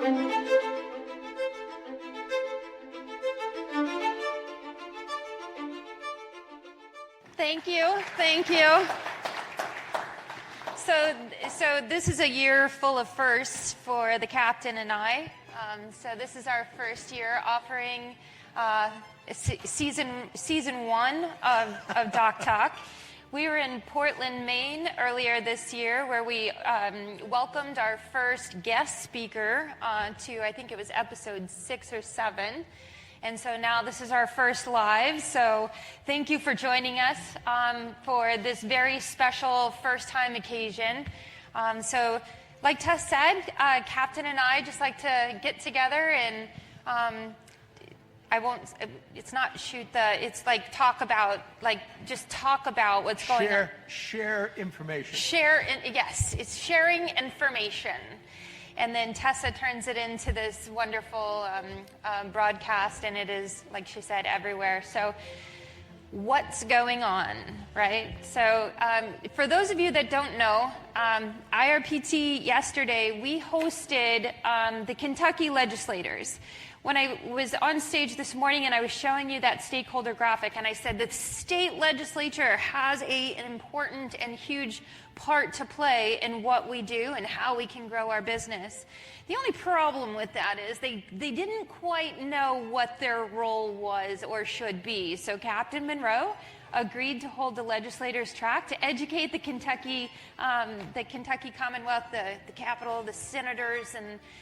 Thank you. Thank you. So this is a year full of firsts for the captain and I. So this is our first year offering season one of Doc Talk. We were in Portland, Maine earlier this year where we welcomed our first guest speaker to, I think it was episode 6 or 7. And so now this is our first live. So thank you for joining us for this very special first-time occasion. So like Tess said, Captain and I just like to get together and it's not shoot the, it's like talk about, like just talk about what's going on. Share information. Yes, it's sharing information. And then Tessa turns it into this wonderful broadcast, and it is, like she said, everywhere. So what's going on, right? So for those of you that don't know, IRPT yesterday, we hosted the Kentucky legislators. When I was on stage this morning and I was showing you that stakeholder graphic, and I said the state legislature has an important and huge part to play in what we do and how we can grow our business. The only problem with that is they didn't quite know what their role was or should be. So Captain Monroe agreed to hold the legislators' track to educate the Kentucky Commonwealth, the Capitol, the senators,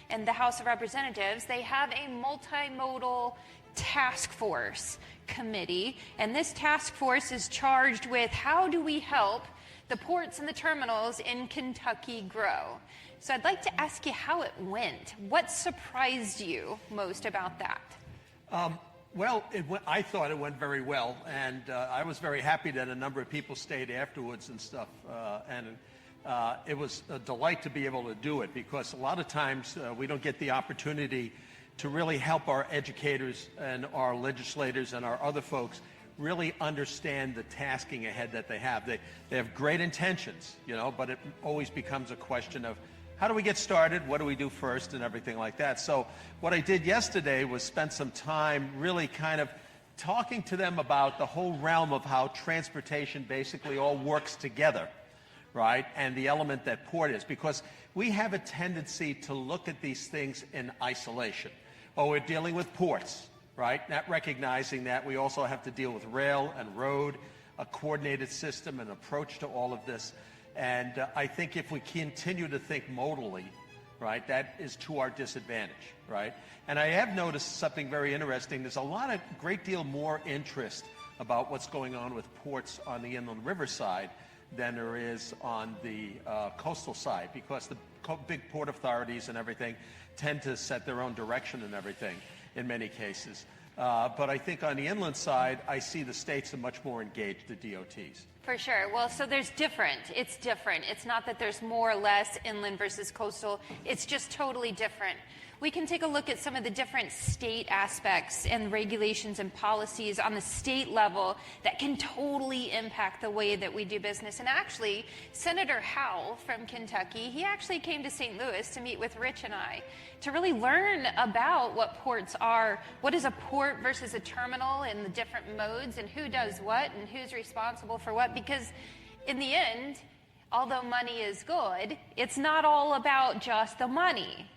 and the House of Representatives. They have a multimodal task force committee, and this task force is charged with how do we help the ports and the terminals in Kentucky grow. So I'd like to ask you how it went. What surprised you most about that? Well, I thought it went very well, and I was very happy that a number of people stayed afterwards and stuff, and it was a delight to be able to do it, because a lot of times we don't get the opportunity to really help our educators and our legislators and our other folks really understand the tasking ahead that they have. They have great intentions, you know, but it always becomes a question of how do we get started, what do we do first, and everything like that. So what I did yesterday was spend some time really kind of talking to them about the whole realm of how transportation basically all works together, right, and the element that port is, because we have a tendency to look at these things in isolation. Oh, we're dealing with ports, right, not recognizing that we also have to deal with rail and road, a coordinated system, an approach to all of this. And I think if we continue to think modally, right, that is to our disadvantage, right? And I have noticed something very interesting. There's a great deal more interest about what's going on with ports on the inland river side than there is on the coastal side, because the big port authorities and everything tend to set their own direction and everything in many cases. But I think on the inland side, I see the states are much more engaged, the DOTs. For sure. Well, so there's different. It's different. It's not that there's more or less inland versus coastal. It's just totally different. We can take a look at some of the different state aspects and regulations and policies on the state level that can totally impact the way that we do business. And actually, Senator Howell from Kentucky, he actually came to St. Louis to meet with Rich and I to really learn about what ports are, what is a port versus a terminal, and the different modes, and who does what, and who's responsible for what. Because in the end, although money is good, it's not all about just the money.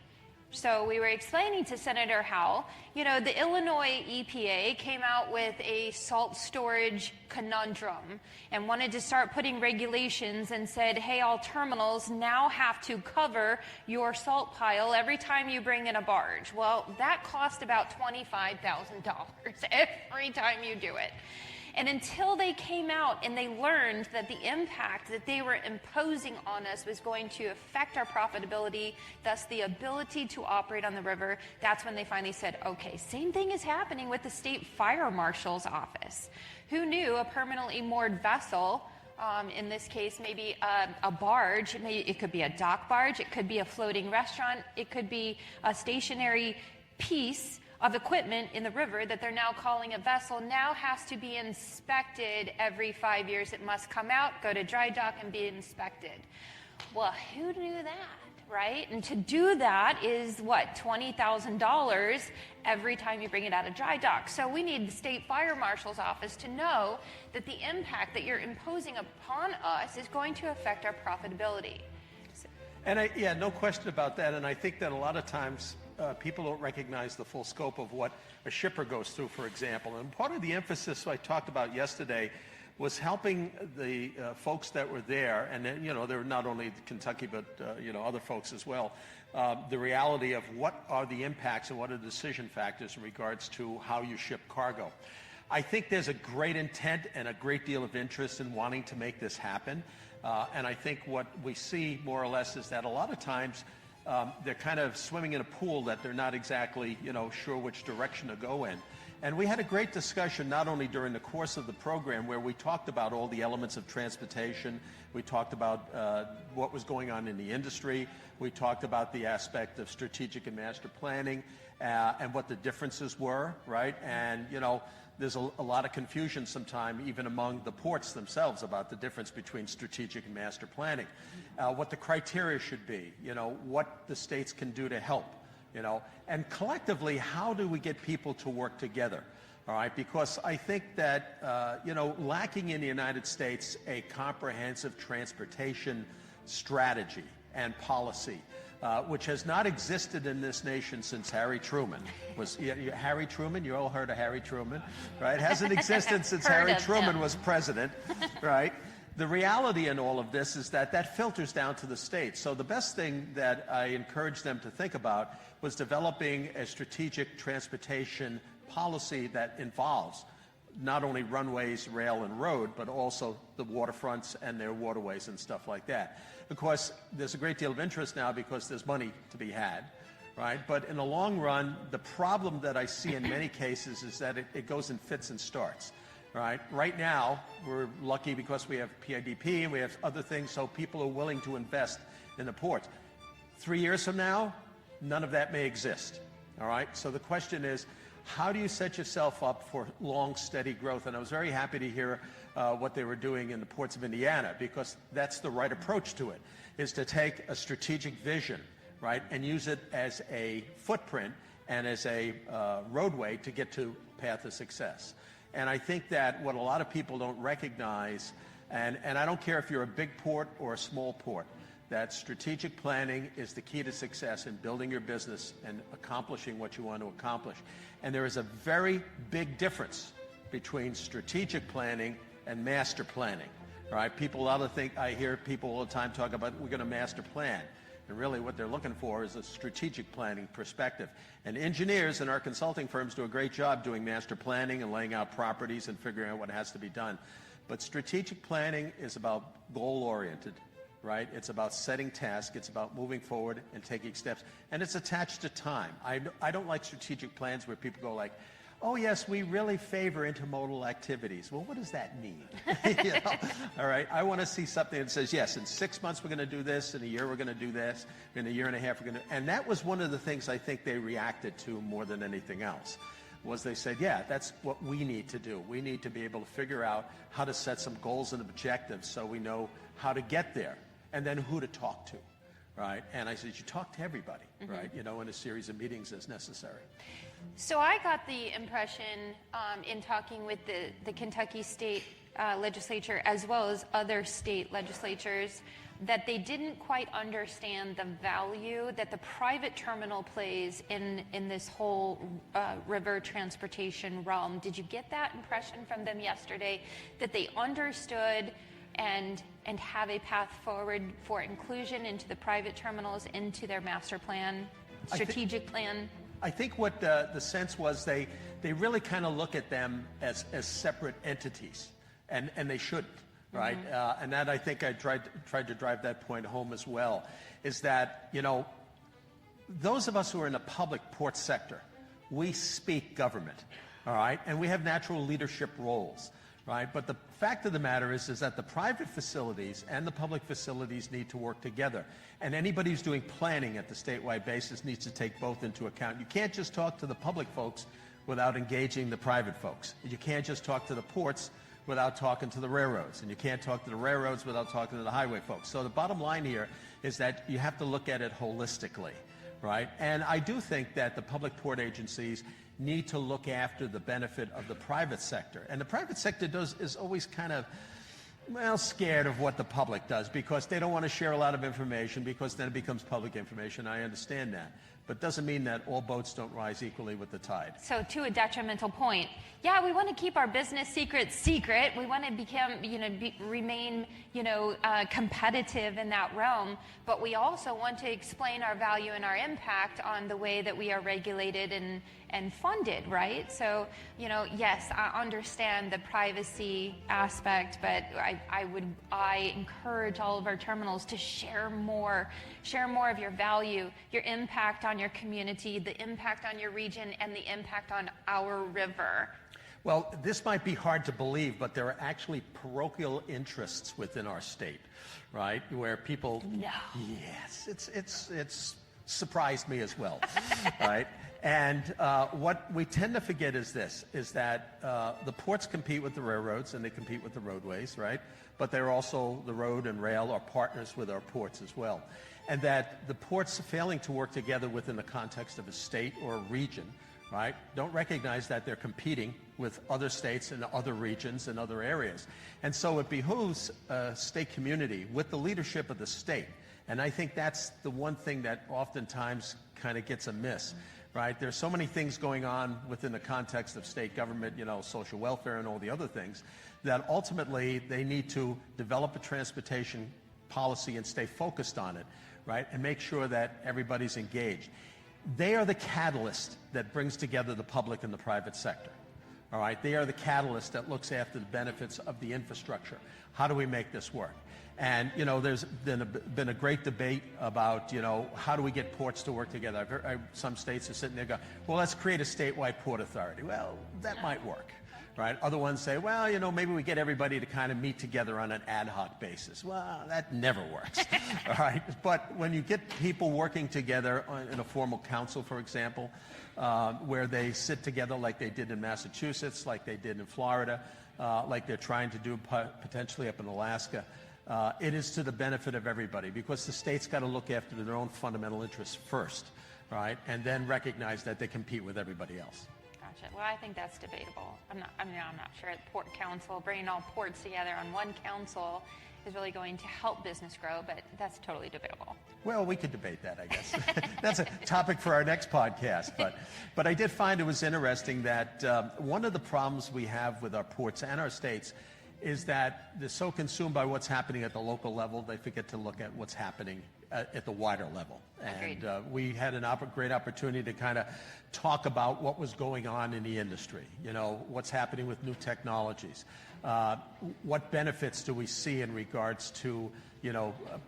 So we were explaining to Senator Howell, you know, the Illinois EPA came out with a salt storage conundrum and wanted to start putting regulations and said, hey, all terminals now have to cover your salt pile every time you bring in a barge. Well, that cost about $25,000 every time you do it. And until they came out and they learned that the impact that they were imposing on us was going to affect our profitability, thus the ability to operate on the river, that's when they finally said, okay, same thing is happening with the state fire marshal's office. Who knew a permanently moored vessel, in this case maybe a barge, it could be a dock barge, it could be a floating restaurant, it could be a stationary piece of equipment in the river that they're now calling a vessel, now has to be inspected every 5 years. It must come out, go to dry dock, and be inspected. Well, who knew that? right? And to do that is what, $20,000 every time you bring it out of dry dock. So we need the state fire marshal's office to know that the impact that you're imposing upon us is going to affect our profitability. And yeah, no question about that. And I think that a lot of times people don't recognize the full scope of what a shipper goes through, for example. And part of the emphasis I talked about yesterday was helping the folks that were there, and then, you know, they were not only Kentucky, but, you know, other folks as well, the reality of what are the impacts and what are the decision factors in regards to how you ship cargo. I think there's a great intent and a great deal of interest in wanting to make this happen. And I think what we see more or less is that a lot of times they're kind of swimming in a pool that they're not exactly, you know, sure which direction to go in. And we had a great discussion not only during the course of the program where we talked about all the elements of transportation, we talked about what was going on in the industry, we talked about the aspect of strategic and master planning and what the differences were, right? And, you know, there's a lot of confusion sometimes even among the ports themselves about the difference between strategic and master planning, what the criteria should be, you know, what the states can do to help. You know, and collectively, how do we get people to work together? All right, because I think that, you know, lacking in the United States a comprehensive transportation strategy and policy, which has not existed in this nation since Harry Truman. Harry Truman, you all heard of Harry Truman, right? Hasn't existed since Harry Truman was president, right? The reality in all of this is that that filters down to the states. So the best thing that I encouraged them to think about was developing a strategic transportation policy that involves not only runways, rail, and road, but also the waterfronts and their waterways and stuff like that. Of course, there's a great deal of interest now because there's money to be had, right? But in the long run, the problem that I see in many cases is that it goes in fits and starts. Right now, we're lucky because we have PIDP and we have other things, so people are willing to invest in the ports. 3 years from now, none of that may exist, all right? So the question is, how do you set yourself up for long, steady growth? And I was very happy to hear what they were doing in the ports of Indiana, because that's the right approach to it, is to take a strategic vision, right, and use it as a footprint and as a roadway to get to path of success. And I think that what a lot of people don't recognize, and I don't care if you're a big port or a small port, that strategic planning is the key to success in building your business and accomplishing what you want to accomplish. And there is a very big difference between strategic planning and master planning. Right? I hear people all the time talk about we're going to master plan. And really what they're looking for is a strategic planning perspective. And engineers in our consulting firms do a great job doing master planning and laying out properties and figuring out what has to be done. But strategic planning is about goal-oriented, right? It's about setting tasks. It's about moving forward and taking steps. And it's attached to time. I don't like strategic plans where people go like, oh, yes, we really favor intermodal activities. Well, what does that mean? You know? All right, I want to see something that says, yes, in 6 months we're going to do this, in a year we're going to do this, in a year and a half we're going to... And that was one of the things I think they reacted to more than anything else, was they said, yeah, that's what we need to do. We need to be able to figure out how to set some goals and objectives so we know how to get there, and then who to talk to, right? And I said, you talk to everybody, right? You know, in a series of meetings as necessary. So I got the impression in talking with the Kentucky State Legislature as well as other state legislatures that they didn't quite understand the value that the private terminal plays in this whole river transportation realm. Did you get that impression from them yesterday, that they understood and have a path forward for inclusion into the private terminals, into their master plan, strategic plan? I think what the sense was, they really kind of look at them as separate entities, and they shouldn't, right? And that, I think I tried to drive that point home as well, is that, you know, those of us who are in the public port sector, we speak government, all right? And we have natural leadership roles, right? But the fact of the matter is that the private facilities and the public facilities need to work together. And anybody who's doing planning at the statewide basis needs to take both into account. You can't just talk to the public folks without engaging the private folks. You can't just talk to the ports without talking to the railroads, and you can't talk to the railroads without talking to the highway folks. So the bottom line here is that you have to look at it holistically, right? And I do think that the public port agencies need to look after the benefit of the private sector. And the private sector is always kind of, well, scared of what the public does because they don't want to share a lot of information because then it becomes public information. I understand that. But doesn't mean that all boats don't rise equally with the tide. So to a detrimental point, yeah, we want to keep our business secrets secret. We want to become, remain, competitive in that realm. But we also want to explain our value and our impact on the way that we are regulated and funded, right? So, yes, I understand the privacy aspect, but I encourage all of our terminals to share more of your value, your impact on your community, the impact on your region, and the impact on our river. Well, this might be hard to believe, but there are actually parochial interests within our state, right? Where people... No. Yes, it's surprised me as well, right? And what we tend to forget is this, is that the ports compete with the railroads and they compete with the roadways, right? But they're also, the road and rail are partners with our ports as well. And that the ports failing to work together within the context of a state or a region, right, don't recognize that they're competing with other states and other regions and other areas. And so it behooves a state community with the leadership of the state. And I think that's the one thing that oftentimes kind of gets amiss, right? There's so many things going on within the context of state government, social welfare and all the other things, that ultimately they need to develop a transportation policy and stay focused on it, right? And make sure that everybody's engaged. They are the catalyst that brings together the public and the private sector. All right, they are the catalyst that looks after the benefits of the infrastructure. How do we make this work? And, there's been a great debate about, how do we get ports to work together? I've heard some states are sitting there going, well, let's create a statewide port authority. Well, that might work, right? Other ones say, well, maybe we get everybody to kind of meet together on an ad hoc basis. Well, that never works, all right? But when you get people working together in a formal council, for example, where they sit together like they did in Massachusetts, like they did in Florida, like they're trying to do potentially up in Alaska, it is to the benefit of everybody because the state's got to look after their own fundamental interests first, right? And then recognize that they compete with everybody else. Gotcha. Well, I think that's debatable. I'm not sure the Port Council, bringing all ports together on one council is really going to help business grow, but that's totally debatable. Well, we could debate that, I guess. That's a topic for our next podcast. But I did find it was interesting that one of the problems we have with our ports and our states is that they're so consumed by what's happening at the local level, they forget to look at what's happening at the wider level. Agreed. And we had a great opportunity to kind of talk about what was going on in the industry, what's happening with new technologies, what benefits do we see in regards to,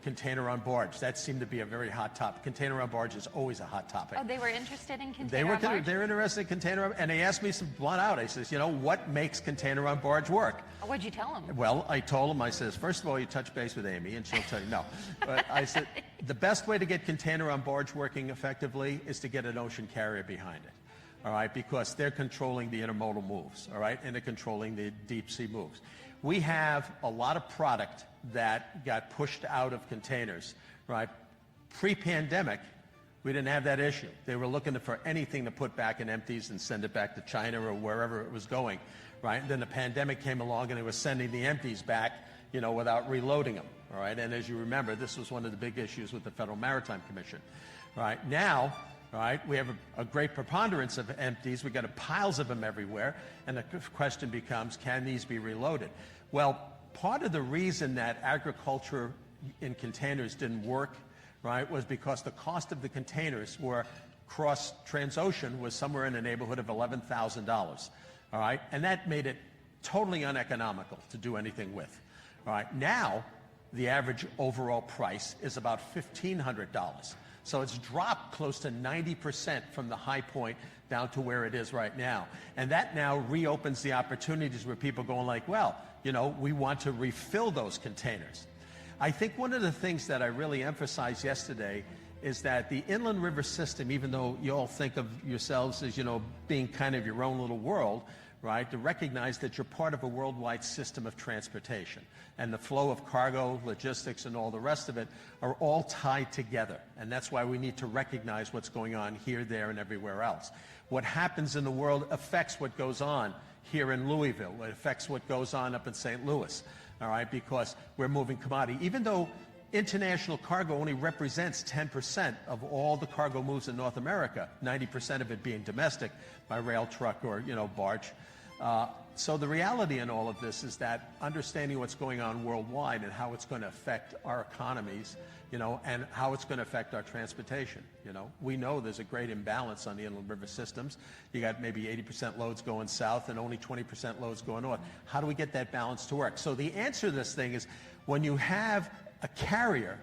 container on barge. That seemed to be a very hot topic. Container on barge is always a hot topic. Oh, they were interested in container on barge? They're interested in container, and they asked me some blunt out. I says, what makes container on barge work? What'd you tell them? Well, I told them, I says, first of all, you touch base with Aimee, and she'll tell you no. But I said, the best way to get container on barge working effectively is to get an ocean carrier behind it. All right, because they're controlling the intermodal moves, all right, and they're controlling the deep sea moves. We have a lot of product that got pushed out of containers, right? Pre-pandemic, we didn't have that issue. They were looking for anything to put back in empties and send it back to China or wherever it was going, right? And then the pandemic came along and they were sending the empties back, without reloading them, all right? And as you remember, this was one of the big issues with the Federal Maritime Commission, right? Now, all right, we have a great preponderance of empties. We got piles of them everywhere, and the question becomes, can these be reloaded? Well, part of the reason that agriculture in containers didn't work, right, was because the cost of the containers were cross transocean was somewhere in the neighborhood of $11,000, all right, and that made it totally uneconomical to do anything with. All right, now the average overall price is about $1,500. So it's dropped close to 90% from the high point down to where it is right now. And that now reopens the opportunities where people are going like, well, we want to refill those containers. I think one of the things that I really emphasized yesterday is that the inland river system, even though you all think of yourselves as, being kind of your own little world, right, to recognize that you're part of a worldwide system of transportation. And the flow of cargo, logistics, and all the rest of it are all tied together. And that's why we need to recognize what's going on here, there, and everywhere else. What happens in the world affects what goes on here in Louisville. It affects what goes on up in St. Louis, all right, because we're moving commodity. Even though international cargo only represents 10% of all the cargo moves in North America, 90% of it being domestic by rail, truck, or, barge. So the reality in all of this is that understanding what's going on worldwide and how it's going to affect our economies, and how it's going to affect our transportation. We know there's a great imbalance on the inland river systems. You got maybe 80% loads going south and only 20% loads going north. How do we get that balance to work? So the answer to this thing is when you have a carrier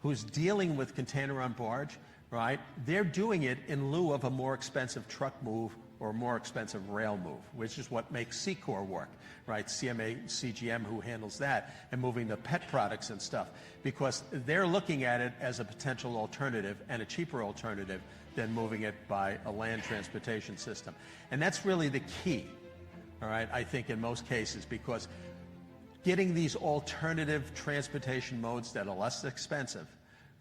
who's dealing with container on barge, right, they're doing it in lieu of a more expensive truck move or a more expensive rail move, which is what makes Secor work, right? CMA, CGM, who handles that, and moving the pet products and stuff, because they're looking at it as a potential alternative and a cheaper alternative than moving it by a land transportation system. And that's really the key, all right, I think in most cases, because getting these alternative transportation modes that are less expensive,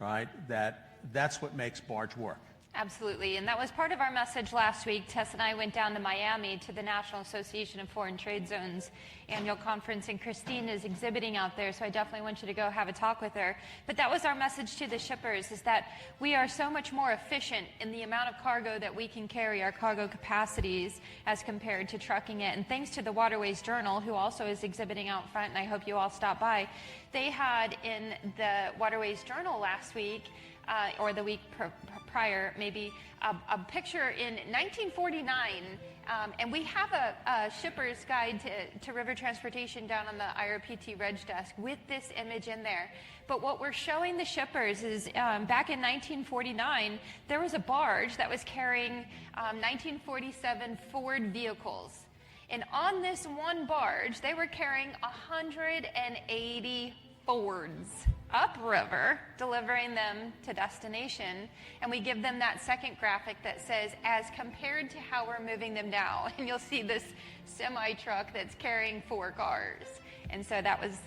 right, that's what makes barge work. Absolutely, and that was part of our message last week. Tess and I went down to Miami to the National Association of Foreign Trade Zones annual conference, and Christine is exhibiting out there, so I definitely want you to go have a talk with her. But that was our message to the shippers, is that we are so much more efficient in the amount of cargo that we can carry, our cargo capacities, as compared to trucking it. And thanks to the Waterways Journal, who also is exhibiting out front, and I hope you all stop by, they had in the Waterways Journal last week, or the week prior, maybe, a picture in 1949, and we have a shipper's guide to river transportation down on the IRPT Reg desk with this image in there. But what we're showing the shippers is back in 1949, there was a barge that was carrying 1947 Ford vehicles. And on this one barge, they were carrying 180 Fords upriver, delivering them to destination. And we give them that second graphic that says, as compared to how we're moving them now. And you'll see this semi-truck that's carrying 4 cars. And so that was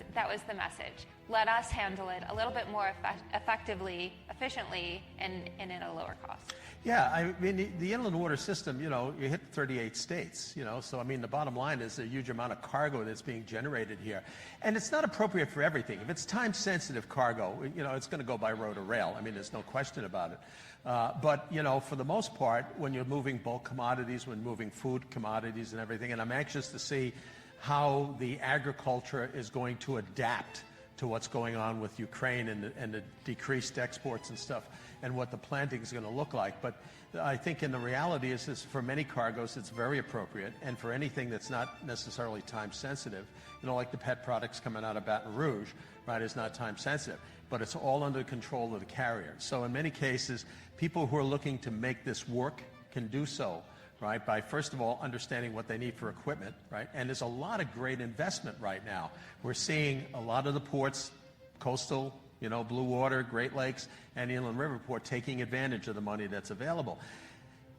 the message. Let us handle it a little bit more effectively, efficiently, and at a lower cost. Yeah, I mean, the inland water system, you hit 38 states, so I mean, the bottom line is a huge amount of cargo that's being generated here. And it's not appropriate for everything. If it's time-sensitive cargo, it's going to go by road or rail. I mean, there's no question about it. But, for the most part, when you're moving bulk commodities, when moving food commodities and everything, and I'm anxious to see how the agriculture is going to adapt to what's going on with Ukraine and the decreased exports and stuff, and what the planting is going to look like. But I think in the reality is for many cargoes, it's very appropriate, and for anything that's not necessarily time sensitive, like the pet products coming out of Baton Rouge, right, is not time sensitive, but it's all under control of the carrier. So in many cases, people who are looking to make this work can do so, right, by first of all understanding what they need for equipment, right, and there's a lot of great investment right now. We're seeing a lot of the ports, coastal, Blue Water, Great Lakes, and Inland River Port taking advantage of the money that's available.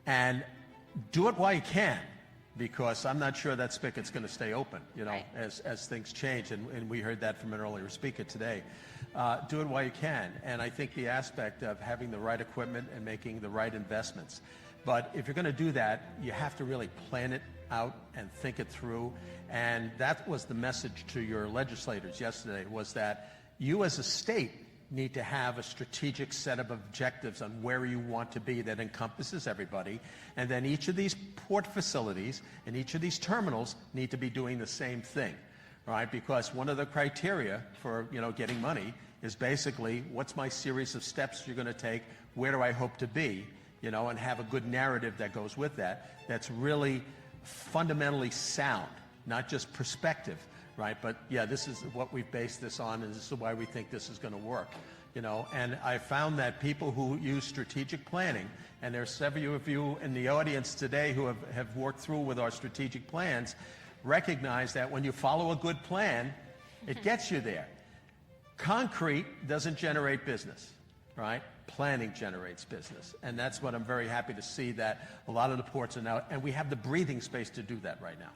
And do it while you can, because I'm not sure that spigot's going to stay open, right, as things change, and we heard that from an earlier speaker today. Do it while you can, and I think the aspect of having the right equipment and making the right investments. But if you're going to do that, you have to really plan it out and think it through, and that was the message to your legislators yesterday, was that you as a state need to have a strategic set of objectives on where you want to be that encompasses everybody, and then each of these port facilities and each of these terminals need to be doing the same thing, right? Because one of the criteria for getting money is basically, what's my series of steps you're going to take, where do I hope to be, and have a good narrative that goes with that, that's really fundamentally sound, not just perspective. Right, but yeah, this is what we've based this on, and this is why we think this is going to work. And I found that people who use strategic planning, and there's several of you in the audience today who have worked through with our strategic plans, recognize that when you follow a good plan, it gets you there. Concrete doesn't generate business, right? planning generates business. And that's what I'm very happy to see, that a lot of the ports are now, and we have the breathing space to do that right now.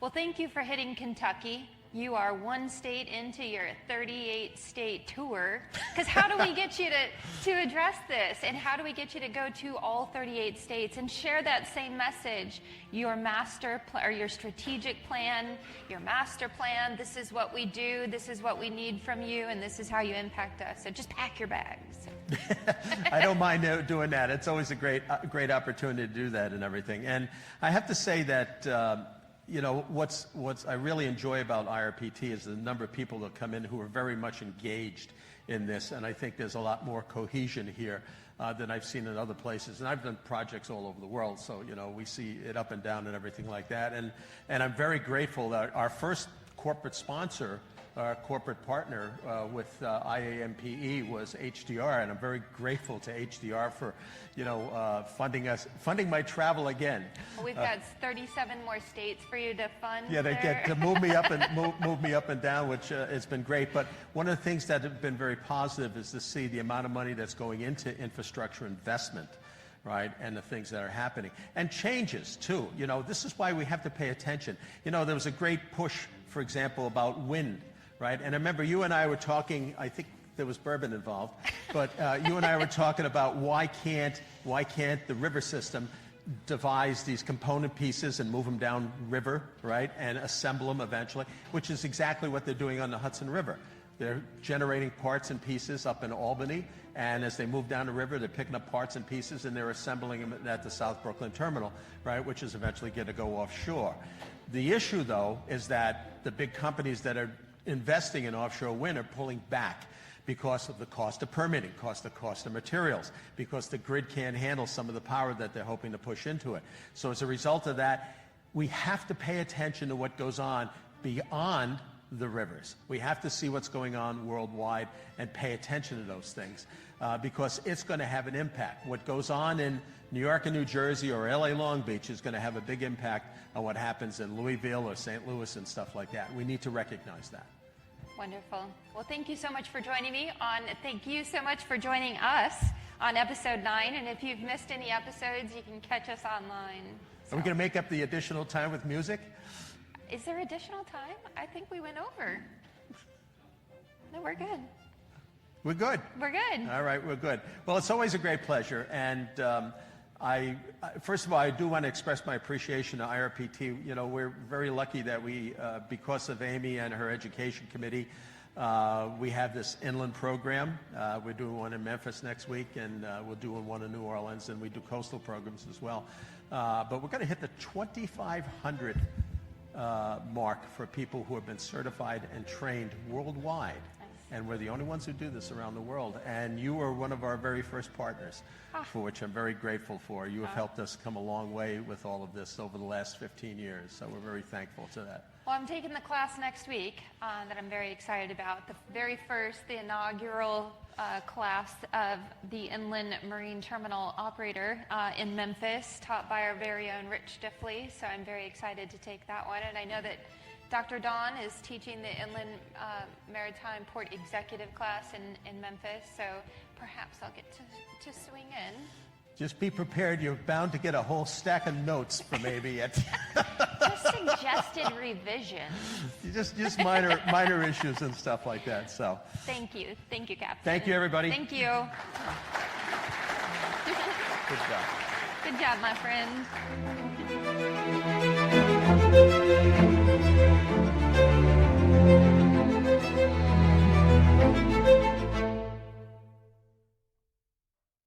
Well, thank you for hitting Kentucky. You are one state into your 38-state tour. Because how do we get you to address this? And how do we get you to go to all 38 states and share that same message? Your your strategic plan, your master plan, this is what we do, this is what we need from you, and this is how you impact us. So just pack your bags. I don't mind doing that. It's always a great opportunity to do that and everything. And I have to say that you know, what's I really enjoy about IRPT is the number of people that come in who are very much engaged in this, and I think there's a lot more cohesion here than I've seen in other places. And I've done projects all over the world, so you know, we see it up and down and everything like that. And I'm very grateful that our first corporate sponsor, our corporate partner with IAMPE was HDR, and I'm very grateful to HDR for, you know, funding my travel again. Well, we've got 37 more states for you to fund. Yeah, they there. get to move me up and move me up and down, which has been great. But one of the things that have been very positive is to see the amount of money that's going into infrastructure investment, right, and the things that are happening. And changes, too. You know, this is why we have to pay attention. You know, there was a great push, for example, about wind, right? And I remember you and I were talking, I think there was bourbon involved, but you and I were talking about why can't the river system devise these component pieces and move them down river, right, and assemble them eventually, which is exactly what they're doing on the Hudson River. They're generating parts and pieces up in Albany, and as they move down the river, they're picking up parts and pieces, and they're assembling them at the South Brooklyn Terminal, right, which is eventually going to go offshore. The issue, though, is that the big companies that are investing in offshore wind are pulling back because of the cost of permitting, cost of materials, because the grid can't handle some of the power that they're hoping to push into it. So as a result of that, we have to pay attention to what goes on beyond the rivers. We have to see what's going on worldwide and pay attention to those things because it's going to have an impact. What goes on in New York and New Jersey or LA Long Beach is going to have a big impact on what happens in Louisville or St. Louis and stuff like that. We need to recognize that. Wonderful. Well, thank you so much for joining me thank you so much for joining us on episode 9. And if you've missed any episodes, you can catch us online. So. Are we going to make up the additional time with music? Is there additional time? I think we went over. No, we're good. We're good. We're good. All right, we're good. Well, it's always a great pleasure. And first of all, I do want to express my appreciation to IRPT. You know, we're very lucky that we, because of Aimee and her education committee, we have this inland program. We're doing one in Memphis next week, and we're doing one in New Orleans, and we do coastal programs as well. But we're going to hit the 2,500 mark for people who have been certified and trained worldwide. And we're the only ones who do this around the world. And you were one of our very first partners, for which I'm very grateful for. You have helped us come a long way with all of this over the last 15 years. So we're very thankful to that. Well, I'm taking the class next week that I'm very excited about. The inaugural class of the Inland Marine Terminal Operator in Memphis, taught by our very own Rich Diffley. So I'm very excited to take that one. And I know that Dr. Dawn is teaching the Inland Maritime Port Executive class in Memphis, so perhaps I'll get to swing in. Just be prepared. You're bound to get a whole stack of notes from Aimee. Just suggested revisions. Just minor issues and stuff like that. So. Thank you, Captain. Thank you, everybody. Thank you. Good job. Good job, my friend.